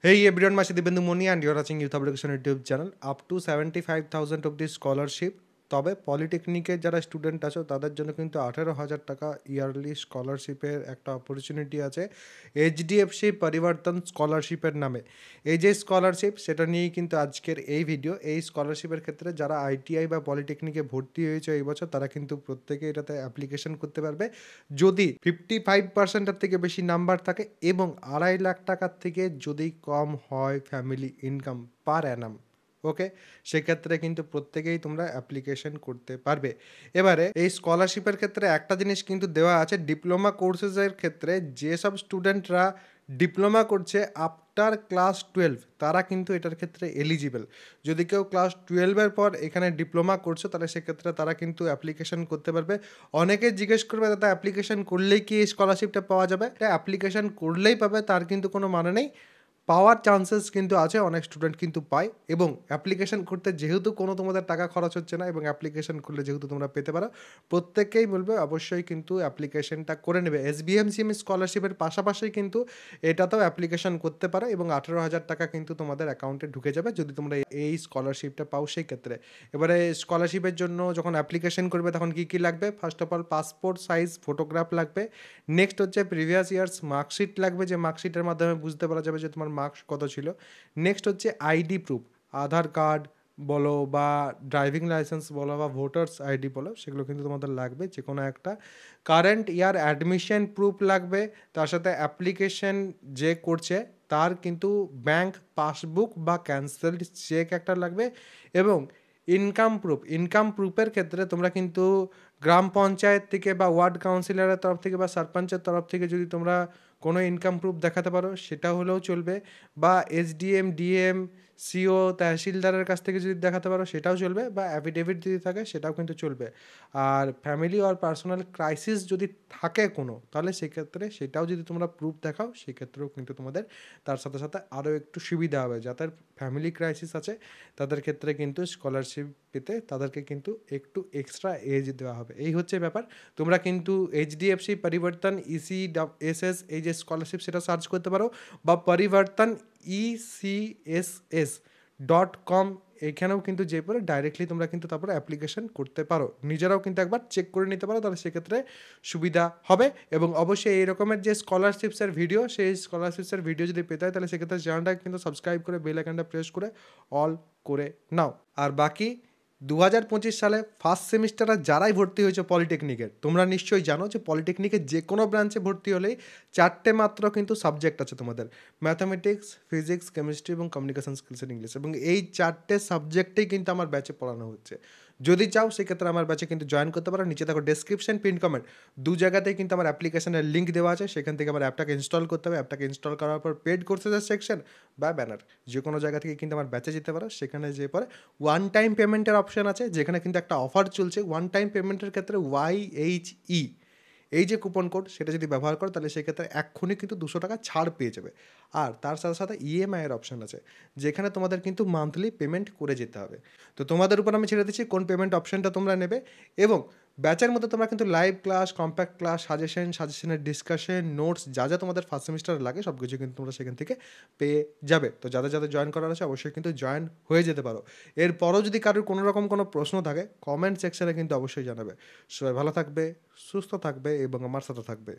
Hey everyone, Mashi Dibendu Moni and you're watching Youth Application YouTube channel. Up to 75,000 of this scholarship. তবে পলিটেকনিকের যারা student আছো তাদের জন্য কিন্তু 18,000 টাকা ইয়ারলি স্কলারশিপের একটা অপরচুনিটি আছে এইচডিএফসি পরিবর্তন স্কলারশিপের নামে। এই যে স্কলারশিপ সেটা নিয়েই কিন্তু আজকের এই ভিডিও। এই স্কলারশিপের ক্ষেত্রে যারা আইটিআই বা পলিটেকনিকে ভর্তি হয়েছে এই বছর তারা কিন্তু প্রত্যেকে এটাতে অ্যাপ্লিকেশন করতে পারবে যদি 55%-এর থেকে বেশি নাম্বার থাকে এবং 2.5 লাখ টাকার থেকে যদি কম হয় ফ্যামিলি ইনকাম পার অ্যানাম। ওকে, সেক্ষেত্রে কিন্তু প্রত্যেকেই তোমরা অ্যাপ্লিকেশন করতে পারবে। এবারে এই স্কলারশিপের ক্ষেত্রে একটা জিনিস কিন্তু দেওয়া আছে, ডিপ্লোমা কোর্সেসের ক্ষেত্রে যেসব স্টুডেন্টরা ডিপ্লোমা করছে আফটার ক্লাস 12 তারা কিন্তু এটার ক্ষেত্রে এলিজিবল। যদি কেউ ক্লাস 12-এর পর এখানে ডিপ্লোমা করছে তাহলে সেক্ষেত্রে তারা কিন্তু অ্যাপ্লিকেশন করতে পারবে। অনেকে জিজ্ঞেস করবে দাদা অ্যাপ্লিকেশন করলেই কি এই স্কলারশিপটা পাওয়া যাবে? এটা অ্যাপ্লিকেশন করলেই পাবে তার কিন্তু কোনো মানে নেই, পাওয়ার চান্সেস কিন্তু আছে, অনেক স্টুডেন্ট কিন্তু পায়। এবং অ্যাপ্লিকেশন করতে যেহেতু কোনো তোমাদের টাকা খরচ হচ্ছে না এবং অ্যাপ্লিকেশন করলে যেহেতু তোমরা পেতে পারো, প্রত্যেককেই বলবে অবশ্যই কিন্তু অ্যাপ্লিকেশনটা করে নেবে। এসবিএমসিএম স্কলারশিপের পাশাপাশি কিন্তু এটাতেও অ্যাপ্লিকেশন করতে পারো এবং 18,000 টাকা কিন্তু তোমাদের অ্যাকাউন্টে ঢুকে যাবে যদি তোমরা এই স্কলারশিপটা পাও সেই ক্ষেত্রে। এবারে স্কলারশিপের জন্য যখন অ্যাপ্লিকেশন করবে তখন কী কী লাগবে? First of all passport size photograph লাগবে। নেক্সট হচ্ছে প্রিভিয়াস ইয়ার্স মার্কশিট লাগবে, যে মার্কশিটের মাধ্যমে বুঝতে পারা যাবে যে তোমার মার্কস কত ছিল। নেক্সট হচ্ছে আইডি প্রুফ, আধার কার্ড বলো বা ড্রাইভিং লাইসেন্স বলো বা ভোটার্স আইডি বলো, সেগুলো কিন্তু তোমাদের লাগবে যে কোনো একটা। কারেন্ট ইয়ার অ্যাডমিশন প্রুফ লাগবে, তার সাথে অ্যাপ্লিকেশন যে করছে তার কিন্তু ব্যাংক পাসবুক বা ক্যান্সেলড চেক একটা লাগবে। এবং ইনকাম প্রুফের ক্ষেত্রে তোমরা কিন্তু গ্রাম পঞ্চায়েত থেকে বা ওয়ার্ড কাউন্সিলরের তরফ থেকে বা সারপঞ্চের তরফ থেকে যদি তোমরা কোনো ইনকাম প্রুফ দেখাতে পারো সেটা হলেও চলবে, বা এসডিএম ডিএম সিও তহসিলদারের কাছ থেকে যদি দেখাতে পারো সেটাও চলবে, বা অ্যাফিডেভিট যদি থাকে সেটাও কিন্তু চলবে। আর ফ্যামিলি আর পার্সোনাল ক্রাইসিস যদি থাকে কোনো, তাহলে সেক্ষেত্রে সেটাও যদি তোমরা প্রুফ দেখাও সেক্ষেত্রেও কিন্তু তোমাদের তার সাথে সাথে আরও একটু সুবিধা হবে। যাদের ফ্যামিলি ক্রাইসিস আছে তাদের ক্ষেত্রে কিন্তু স্কলারশিপ পেতে তাদেরকে কিন্তু একটু এক্সট্রা এজ দেওয়া হবে। এই হচ্ছে ব্যাপার। তোমরা কিন্তু এইচডিএফসি পরিবর্তন ইসিএসএস এই যে স্কলারশিপ সেটা সার্চ করতে পারো, বা পরিবর্তন ECSS.com এখানেও কিন্তু যে পরে ডাইরেক্টলি তোমরা কিন্তু তারপরে অ্যাপ্লিকেশন করতে পারো। নিজেরাও কিন্তু একবার চেক করে নিতে পারো, তাহলে সেক্ষেত্রে সুবিধা হবে। এবং অবশ্যই এই রকমের যে স্কলারশিপসের ভিডিও, সেই স্কলারশিপসের ভিডিও যদি পেতে হয় তাহলে সেক্ষেত্রে চ্যানেলটা কিন্তু সাবস্ক্রাইব করে বেল আইকনটা প্রেস করে অল করে নাও। আর বাকি 2025 সালে ফার্স্ট সেমিস্টারে যারাই ভর্তি হয়েছে পলিটেকনিকের, তোমরা নিশ্চয়ই জানো যে পলিটেকনিকের যে কোনো ব্রাঞ্চে ভর্তি হলেই 4টে মাত্র কিন্তু সাবজেক্ট আছে তোমাদের, ম্যাথামেটিক্স, ফিজিক্স, কেমিস্ট্রি এবং কমিউনিকেশন স্কিলস এন্ড ইংলিশ। এবং এই 4টে সাবজেক্টেই কিন্তু আমার ব্যাচে পড়ানো হচ্ছে। যদি চাও সেক্ষেত্রে আমার ব্যাচে কিন্তু জয়েন করতে পারো। নিচে দেখো ডেসক্রিপশন, পিন কমেন্ট, দু জায়গাতেই কিন্তু আমার অ্যাপ্লিকেশনের লিঙ্ক দেওয়া আছে, সেখান থেকে আমার অ্যাপটাকে ইনস্টল করতে হবে। অ্যাপটাকে ইনস্টল করার পর পেড কোর্সেসের সেকশন বা ব্যানার যে কোনো জায়গা থেকে কিন্তু আমার ব্যাচে যেতে পারো। সেখানে যে পরে ওয়ান টাইম পেমেন্টের অপশান আছে, যেখানে কিন্তু একটা অফার চলছে। ওয়ান টাইম পেমেন্টের ক্ষেত্রে YHE এই যে কুপন কোড সেটা যদি ব্যবহার করো তাহলে সেক্ষেত্রে এক্ষুনি কিন্তু 200 টাকা ছাড় পেয়ে যাবে। আর তার সাথে সাথে ইএমআইয়ের অপশান আছে, যেখানে তোমাদের কিন্তু মান্থলি পেমেন্ট করে যেতে হবে। তো তোমাদের উপর আমি ছেড়ে দিচ্ছি কোন পেমেন্ট অপশানটা তোমরা নেবে। এবং ব্যাচের মধ্যে তোমরা কিন্তু লাইভ ক্লাস, কম্প্যাক্ট ক্লাস, সাজেশনের ডিসকাশন, নোটস যা যা তোমাদের ফার্স্ট সেমিস্টারে লাগে সব কিছু কিন্তু তোমরা সেখান থেকে পেয়ে যাবে। তো যাদের যাদের জয়েন করার আছে অবশ্যই কিন্তু জয়েন হয়ে যেতে পারো। এরপরও যদি কারোর কোনো রকম কোনো প্রশ্ন থাকে কমেন্ট সেকশনে কিন্তু অবশ্যই জানাবে। সবাই ভালো থাকবে, সুস্থ থাকবে এবং আমার সাথে থাকবে।